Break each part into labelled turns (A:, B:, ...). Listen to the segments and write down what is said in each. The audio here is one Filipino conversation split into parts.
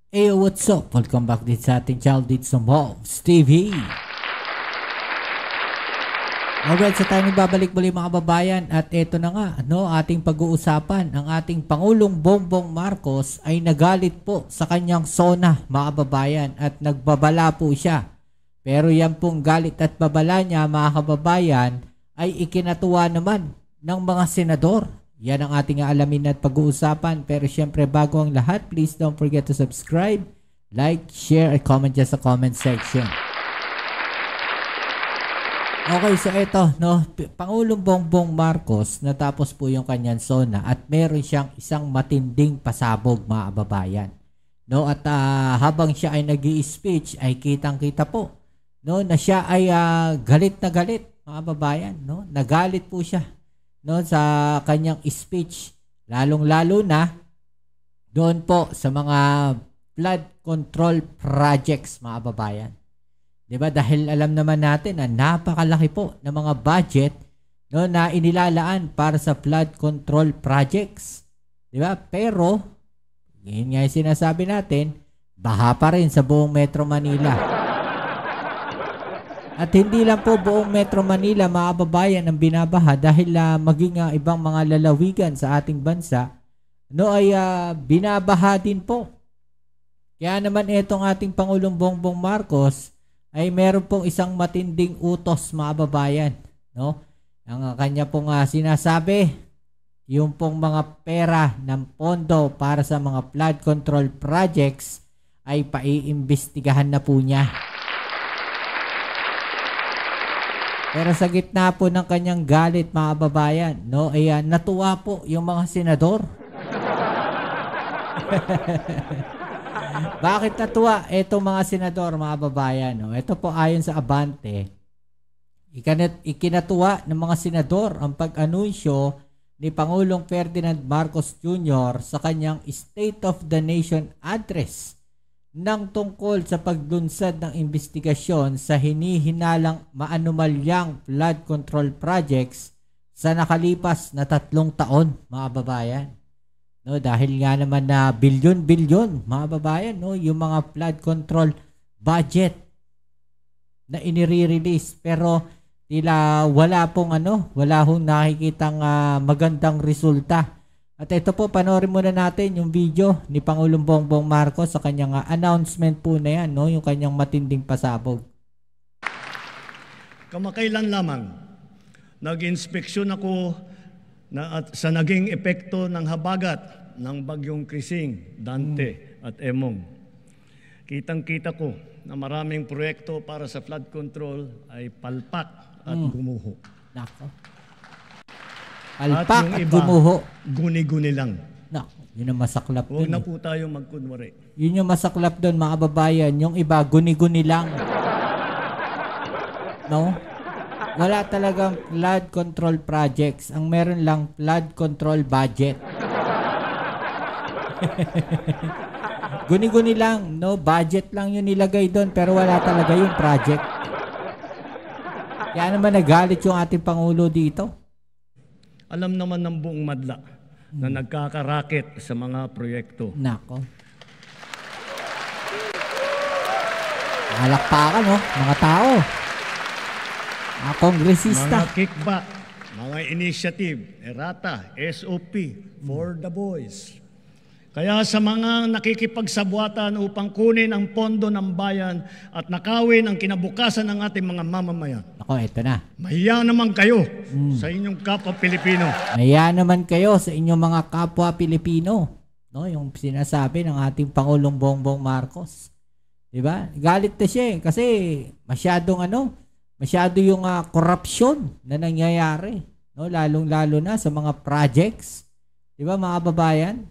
A: Hey, what's up? Welcome back din sa ating Child Dits Moves TV. Alright, sa tayo babalik muli mga babayan at eto na nga, ating pag-uusapan. Ang ating Pangulong Bongbong Marcos ay nagalit po sa kanyang SONA mga babayan at nagbabala po siya. Pero yan pong galit at babala niya mga kababayan ay ikinatuwa naman ng mga senador. Yan ang ating alamin at pag-uusapan. Pero syempre bago ang lahat, please don't forget to subscribe, like, share, and comment dyan sa comment section. Okay, so ito, Pangulong Bongbong Marcos, natapos po yung kanyang SONA at meron siyang isang matinding pasabog mga kababayan. At habang siya ay nag-i-speech ay kitang-kita po na siya ay galit na galit mga kababayan. Nagalit po siya sa kanyang speech, lalong-lalo na doon po sa mga flood control projects mga kababayan. 'Di ba? Dahil alam naman natin na napakalaki po ng mga budget na inilalaan para sa flood control projects. 'Di ba? Pero yun nga yung sinasabi natin, baha pa rin sa buong Metro Manila. At hindi lang po buong Metro Manila mga kababayan ang binabaha dahil maging ibang mga lalawigan sa ating bansa ay binabaha din po. Kaya naman itong ating Pangulong Bongbong Marcos ay meron pong isang matinding utos mga kababayan. Ang kanya pong sinasabi, yung pong mga pera ng pondo para sa mga flood control projects ay paiimbestigahan na po niya. Pero sa gitna po ng kanyang galit mga kababayan, ay natuwa po yung mga senador. Bakit natuwa itong mga senador mga kababayan? Ito po ayon sa Abante, ikinatuwa ng mga senador ang pag-anunsyo ni Pangulong Ferdinand Marcos Jr. sa kanyang State of the Nation Address nang tungkol sa paglunsad ng investigasyon sa hinihinalang maanumalyang flood control projects sa nakalipas na 3 taon, mga babayan. Dahil nga naman na bilyon-bilyon, mga babayan, yung mga flood control budget na inire-release pero tila wala hong nakikitang magandang resulta. At ito po, panoorin muna natin yung video ni Pangulong Bongbong Marcos sa kanyang announcement po na yan, yung kanyang matinding pasabog.
B: Kamakailan lamang, nag-inspeksyon ako sa naging epekto ng habagat ng bagyong Krising, Dante at Emong. Kitang-kita ko na maraming proyekto para sa flood control ay palpak at gumuho.
A: Nako. Palpak at gumuho.
B: Guni-guni lang.
A: Yun ang masaklap doon.
B: Huwag na po tayo magkunwari.
A: Yun yung masaklap doon mga kababayan. Yung iba, guni-guni lang. Wala talagang flood control projects. Ang meron lang flood control budget. Guni-guni lang. Budget lang yung nilagay doon pero wala talaga yung project. Kaya naman nagalit yung ating Pangulo dito.
B: Alam naman ng buong madla na nagkakaraket sa mga proyekto.
A: Nako. Halakpakan, mga tao. Mga kongresista.
B: Mga kickback, mga initiative, errata, SOP, for the boys. Kaya sa mga nakikipagsabwatan upang kunin ang pondo ng bayan at nakawin ang kinabukasan ng ating mga mamamayan.
A: Ako, ito na.
B: Mahiya naman kayo sa inyong kapwa Pilipino.
A: Mahiya naman kayo sa inyong mga kapwa Pilipino. Yung sinasabi ng ating Pangulong Bongbong Marcos. Diba? Galit na siya kasi masyado yung korupsyon na nangyayari. Lalong-lalo na sa mga projects. Diba mga babayan?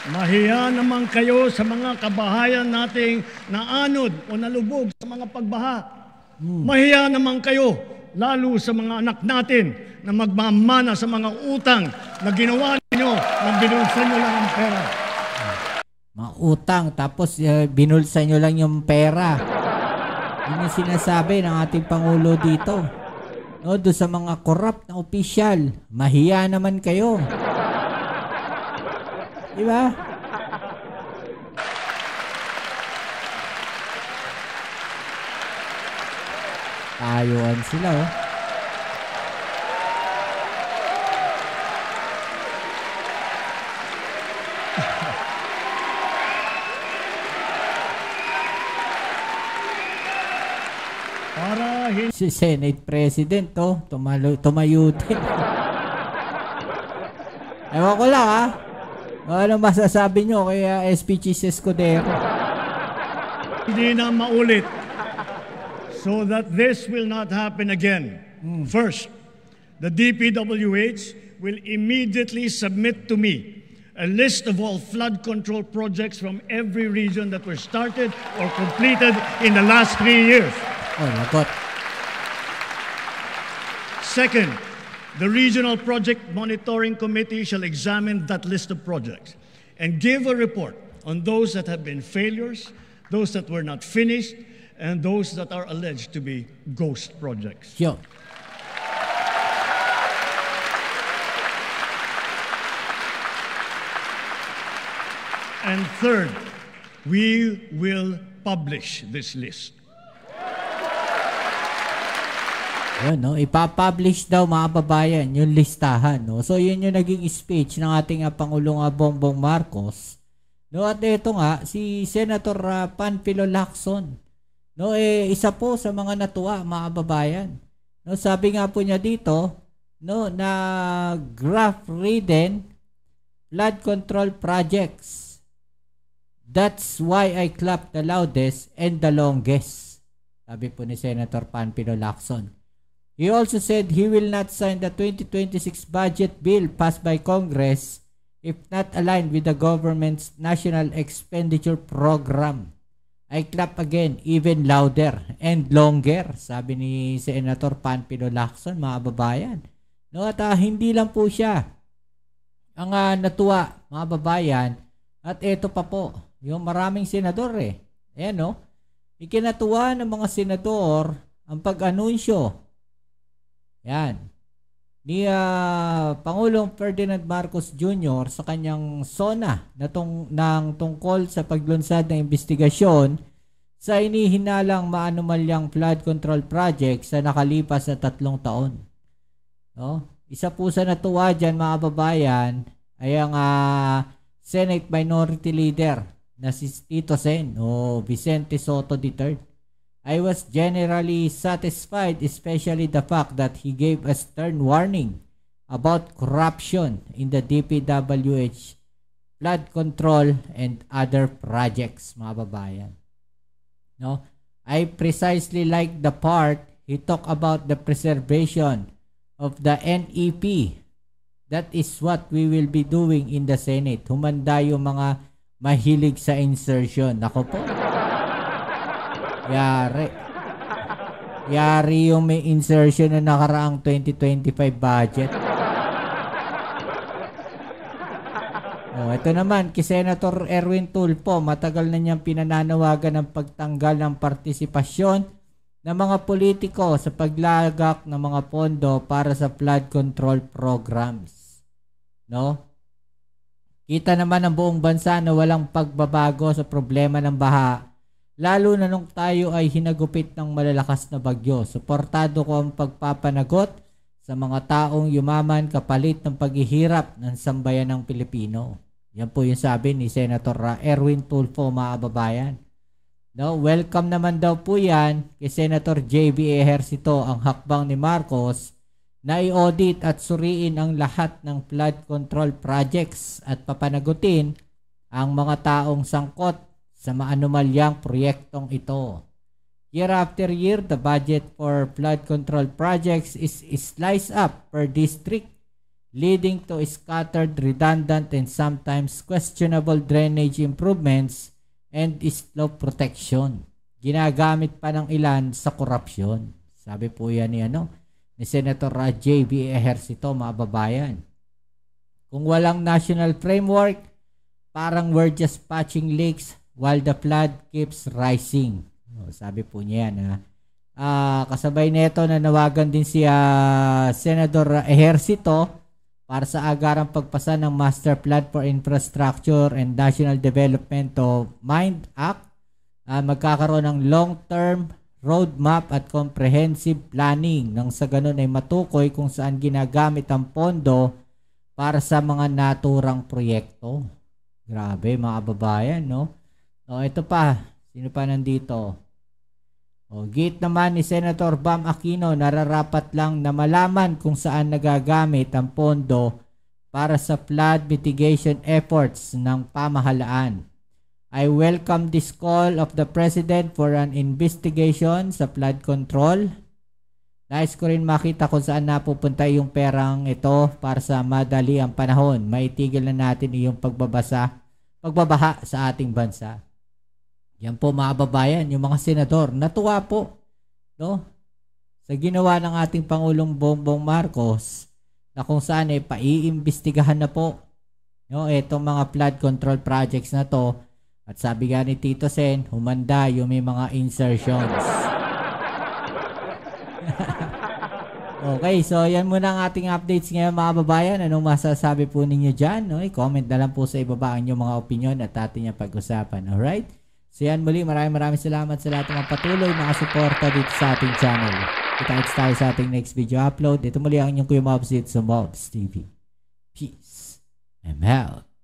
B: Mahiya naman kayo sa mga kabahayan nating naanod o nalubog sa mga pagbaha. Mahiya naman kayo, lalo sa mga anak natin na magmamana sa mga utang na ginawa ninyo na binulsa nyo lang ang pera.
A: Mga utang, tapos binulsa nyo lang yung pera. Yun yung sinasabi ng ating Pangulo dito. No, doon sa mga corrupt na opisyal, mahiya naman kayo. Diba? Tayuan sila, oh.
B: Para
A: Si Senate President, oh, tumayo din. Ewan ko lang, ha? Ano masasabi nyo kay SP Chis Escudero?
B: hindi na maulit, so that this will not happen again. First, the DPWH will immediately submit to me a list of all flood control projects from every region that were started or completed in the last 3 years.
A: Oh, lagot.
B: Second, the Regional Project Monitoring Committee shall examine that list of projects and give a report on those that have been failures, those that were not finished, and those that are alleged to be ghost projects.
A: Yo.
B: And third, we will publish this list.
A: Yun, no? Ipapublish daw, mga babayan, yung listahan. No? So, yun yung naging speech ng ating Pangulong Bongbong Marcos. No? At ito nga, si Senator Panfilo Lacson. No? Isa po sa mga natuwa, mga babayan. No? Sabi nga po niya dito, no, na graph-ridden flood control projects. That's why I clap the loudest and the longest. Sabi po ni Senator Panfilo Lacson. He also said he will not sign the 2026 budget bill passed by Congress if not aligned with the government's national expenditure program. I clap again, even louder and longer, sabi ni Senator Panfilo Lacson, mga babayan. No, at hindi lang po siya ang natuwa, mga babayan, at ito pa po, yung maraming senador Ayan, no? Ikinatuwa ng mga senador ang pag-anunsyo yan ni Pangulong Ferdinand Marcos Jr. sa kanyang SONA ng tungkol sa paglunsad ng investigasyon sa inihinalang maanumalyang flood control project sa nakalipas na 3 taon. No? Isa po sa natuwa dyan, mga babayan, ay ang Senate Minority Leader na si Tito Sen o Vicente Soto III. I was generally satisfied, especially the fact that he gave a stern warning about corruption in the DPWH, flood control, and other projects, mga babayan. No? I precisely like the part he talked about the preservation of the NEP. That is what we will be doing in the Senate. Humanda yung mga mahilig sa insertion. Ako po. Yari yung may insertion na nakaraang 2025 budget. Ito naman, kay Senator Erwin Tulfo, matagal na niyang pinananawagan ng pagtanggal ng partisipasyon ng mga politiko sa paglagak ng mga pondo para sa flood control programs. No? Kita naman ng buong bansa na walang pagbabago sa problema ng baha. Lalo na nung tayo ay hinagupit ng malalakas na bagyo. Suportado ko ang pagpapanagot sa mga taong yumaman kapalit ng paghihirap ng sambayan ng Pilipino. Yan po yung sabi ni Senator Erwin Tulfo, mga kababayan. No, welcome naman daw po yan kay Senator JB Ejercito ang hakbang ni Marcos na i-audit at suriin ang lahat ng flood control projects at papanagutin ang mga taong sangkot sa maanumalyang proyektong ito. Year after year, the budget for flood control projects is sliced up per district, leading to scattered, redundant, and sometimes questionable drainage improvements and slope protection. Ginagamit pa ng ilan sa korupsyon. Sabi po yan ni Senator JB Ejercito, mga babayan. Kung walang national framework, parang we're just patching leaks while the flood keeps rising. Sabi po niya yan. Kasabay nito nanawagan din si Senador Ejercito para sa agarang pagpasa ng Master Plan for Infrastructure and National Development o MIND Act. Magkakaroon ng long-term roadmap at comprehensive planning nang sa ganun ay matukoy kung saan ginagamit ang pondo para sa mga naturang proyekto. Grabe mga kababayan, no? Ito pa. Sino pa nandito? Gate naman ni Senator Bam Aquino, nararapat lang na malaman kung saan nagagamit ang pondo para sa flood mitigation efforts ng pamahalaan. I welcome this call of the President for an investigation sa flood control. Nais ko rin makita kung saan napupunta yung perang ito para sa madali ang panahon. Maitigil na natin yung pagbabaha sa ating bansa. Yan po mga babayan, yung mga senador, natuwa po, no? Sa ginawa ng ating Pangulong Bongbong Marcos na kung saan paiimbestigahan na po, no, itong mga flood control projects na to. At sabi nga ni Tito Sen, humanda yung may mga insertions. Okay, so yan muna ang ating updates ngayon mga babayan. Anong masasabi po ninyo dyan? No? I-comment na lang po sa ibaba ang inyong mga opinion at ating yung pag-usapan. Alright? So yan muli, maraming salamat sa lahat ng mga patuloy na kasuporta dito sa ating channel. Kita-kits tayo sa ating next video upload. Ito muli ang inyong Kuya Mobs dito sa Mobs TV. Peace. I'm out.